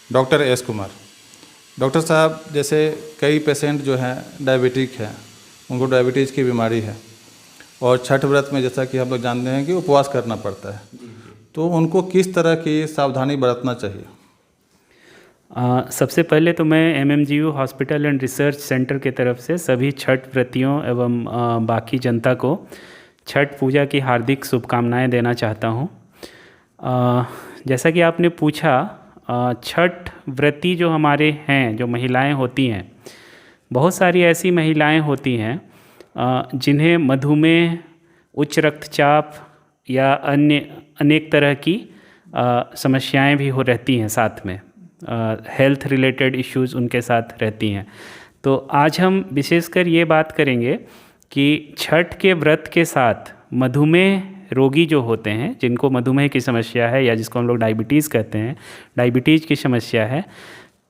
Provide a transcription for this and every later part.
Doctor S Kumar. Doctor साहब, जैसे कई पेशेंट जो हैं डायबिटिक हैं, उनको डायबिटीज़ की बीमारी है और छठ व्रत में जैसा कि हम लोग जानते हैं कि उपवास करना पड़ता है, तो उनको किस तरह की सावधानी बरतना चाहिए? सबसे पहले तो मैं एमएमजीयू हॉस्पिटल एंड रिसर्च सेंटर की तरफ से सभी छठ व्रतियों एवं बाकी जनता को छठ पूजा की हार्दिक शुभकामनाएं देना चाहता हूं। जैसा कि आपने पूछा, छठ व्रती जो हमारे हैं, जो महिलाएं होती हैं, बहुत सारी ऐसी महिलाएं होती हैं जिन्हें मधुमेह, उच्च रक्तचाप या अन्य अनेक तरह की समस्याएं भी हो रहती हैं, साथ में हेल्थ रिलेटेड इश्यूज़ उनके साथ रहती हैं। तो आज हम विशेषकर ये बात करेंगे कि छठ के व्रत के साथ मधुमेह रोगी जो होते हैं, जिनको मधुमेह की समस्या है या जिसको हम लोग डायबिटीज़ कहते हैं, डायबिटीज़ की समस्या है,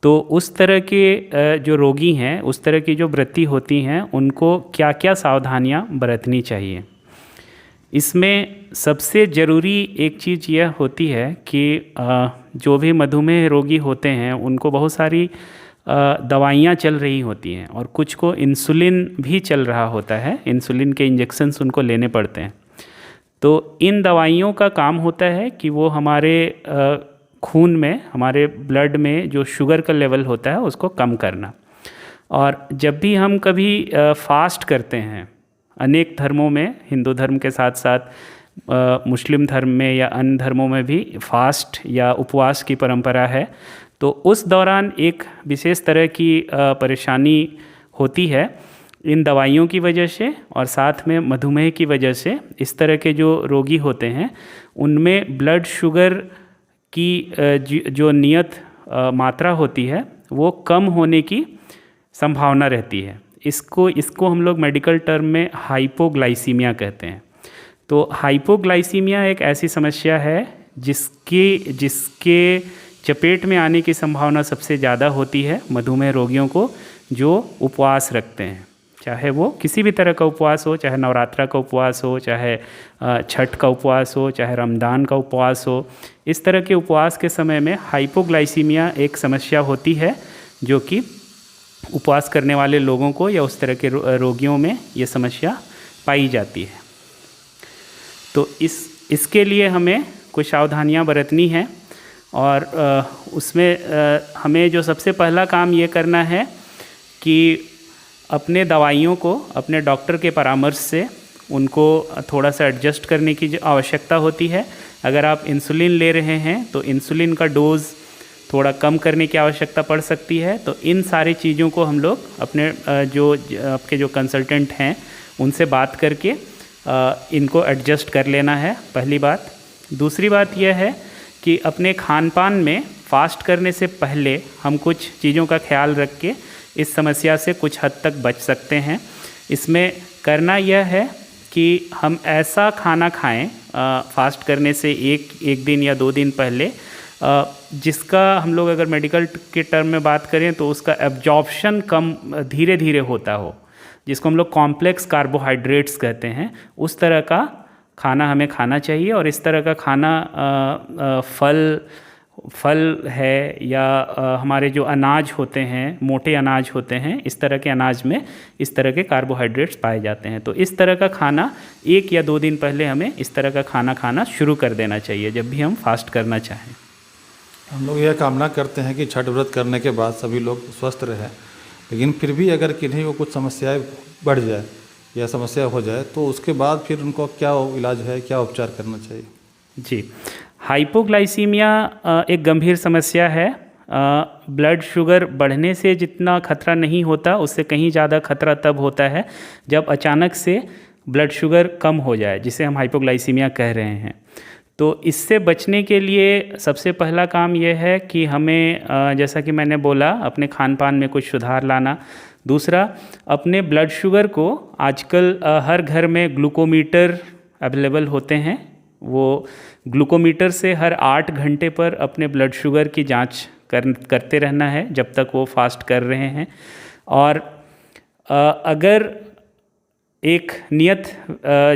तो उस तरह के जो रोगी हैं, उस तरह की जो व्रती होती हैं, उनको क्या क्या सावधानियां बरतनी चाहिए। इसमें सबसे ज़रूरी एक चीज़ यह होती है कि जो भी मधुमेह रोगी होते हैं उनको बहुत सारी दवाइयाँ चल रही होती हैं और कुछ को इंसुलिन भी चल रहा होता है, इंसुलिन के इंजेक्शन्स उनको लेने पड़ते हैं। तो इन दवाइयों का काम होता है कि वो हमारे खून में, हमारे ब्लड में जो शुगर का लेवल होता है उसको कम करना। और जब भी हम कभी फास्ट करते हैं, अनेक धर्मों में, हिंदू धर्म के साथ साथ मुस्लिम धर्म में या अन्य धर्मों में भी फास्ट या उपवास की परंपरा है, तो उस दौरान एक विशेष तरह की परेशानी होती है इन दवाइयों की वजह से और साथ में मधुमेह की वजह से। इस तरह के जो रोगी होते हैं उनमें ब्लड शुगर की जो नियत मात्रा होती है वो कम होने की संभावना रहती है। इसको हम लोग मेडिकल टर्म में हाइपोग्लाइसीमिया कहते हैं। तो हाइपोग्लाइसीमिया एक ऐसी समस्या है जिसके चपेट में आने की संभावना सबसे ज़्यादा होती है मधुमेह रोगियों को जो उपवास रखते हैं, चाहे वो किसी भी तरह का उपवास हो, चाहे नवरात्रा का उपवास हो, चाहे छठ का उपवास हो, चाहे रमज़ान का उपवास हो। इस तरह के उपवास के समय में हाइपोग्लाइसीमिया एक समस्या होती है जो कि उपवास करने वाले लोगों को या उस तरह के रोगियों में ये समस्या पाई जाती है। तो इसके लिए हमें कुछ सावधानियां बरतनी हैं और उसमें हमें जो सबसे पहला काम ये करना है कि अपने दवाइयों को अपने डॉक्टर के परामर्श से उनको थोड़ा सा एडजस्ट करने की आवश्यकता होती है। अगर आप इंसुलिन ले रहे हैं तो इंसुलिन का डोज़ थोड़ा कम करने की आवश्यकता पड़ सकती है। तो इन सारी चीज़ों को हम लोग अपने आपके जो कंसल्टेंट हैं उनसे बात करके इनको एडजस्ट कर लेना है, पहली बात। दूसरी बात यह है कि अपने खान पान में फास्ट करने से पहले हम कुछ चीज़ों का ख्याल रख के इस समस्या से कुछ हद तक बच सकते हैं। इसमें करना यह है कि हम ऐसा खाना खाएं फास्ट करने से एक दिन या 2 दिन पहले जिसका हम लोग अगर मेडिकल के टर्म में बात करें तो उसका एब्जॉर्प्शन कम धीरे धीरे होता हो, जिसको हम लोग कॉम्प्लेक्स कार्बोहाइड्रेट्स कहते हैं। उस तरह का खाना हमें खाना चाहिए और इस तरह का खाना फल है या हमारे जो अनाज होते हैं, मोटे अनाज होते हैं, इस तरह के अनाज में इस तरह के कार्बोहाइड्रेट्स पाए जाते हैं। तो इस तरह का खाना 1 या 2 दिन पहले हमें इस तरह का खाना खाना शुरू कर देना चाहिए जब भी हम फास्ट करना चाहें। हम लोग यह कामना करते हैं कि छठ व्रत करने के बाद सभी लोग स्वस्थ रहें, लेकिन फिर भी अगर किन्हीं को कुछ समस्याएं बढ़ जाए या समस्या हो जाए तो उसके बाद फिर उनको क्या इलाज है, क्या उपचार करना चाहिए? जी, हाइपोग्लाइसीमिया एक गंभीर समस्या है। ब्लड शुगर बढ़ने से जितना खतरा नहीं होता उससे कहीं ज़्यादा खतरा तब होता है जब अचानक से ब्लड शुगर कम हो जाए, जिसे हम हाइपोग्लाइसीमिया कह रहे हैं। तो इससे बचने के लिए सबसे पहला काम यह है कि हमें जैसा कि मैंने बोला, अपने खान पान में कुछ सुधार लाना। दूसरा, अपने ब्लड शुगर को आजकल हर घर में ग्लूकोमीटर अवेलेबल होते हैं। वो ग्लूकोमीटर से हर 8 घंटे पर अपने ब्लड शुगर की जांच करते रहना है जब तक वो फास्ट कर रहे हैं। और अगर एक नियत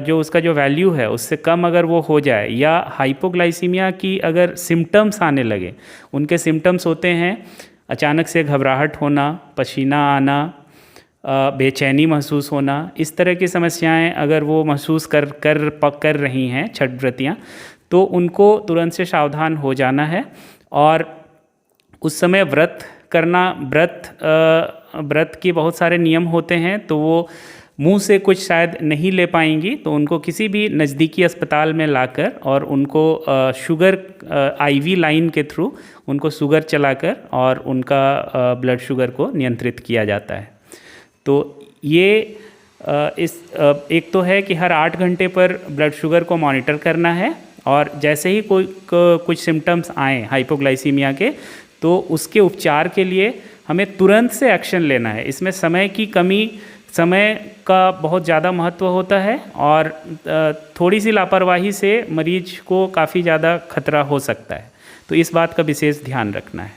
जो उसका जो वैल्यू है उससे कम अगर वो हो जाए, या हाइपोग्लाइसीमिया की अगर सिम्टम्स आने लगे, उनके सिम्टम्स होते हैं अचानक से घबराहट होना, पसीना आना, बेचैनी महसूस होना, इस तरह की समस्याएं अगर वो महसूस कर रही हैं छठ व्रतियाँ, तो उनको तुरंत से सावधान हो जाना है। और उस समय व्रत करना, व्रत के बहुत सारे नियम होते हैं, तो वो मुंह से कुछ शायद नहीं ले पाएंगी, तो उनको किसी भी नज़दीकी अस्पताल में लाकर और उनको शुगर आईवी लाइन के थ्रू उनको शुगर चलाकर और उनका ब्लड शुगर को नियंत्रित किया जाता है। तो ये एक तो है कि हर 8 घंटे पर ब्लड शुगर को मॉनिटर करना है, और जैसे ही कुछ सिम्टम्स आए हाइपोग्लाइसीमिया के, तो उसके उपचार के लिए हमें तुरंत से एक्शन लेना है। इसमें समय की कमी, समय का बहुत ज़्यादा महत्व होता है, और थोड़ी सी लापरवाही से मरीज को काफ़ी ज़्यादा खतरा हो सकता है, तो इस बात का विशेष ध्यान रखना है।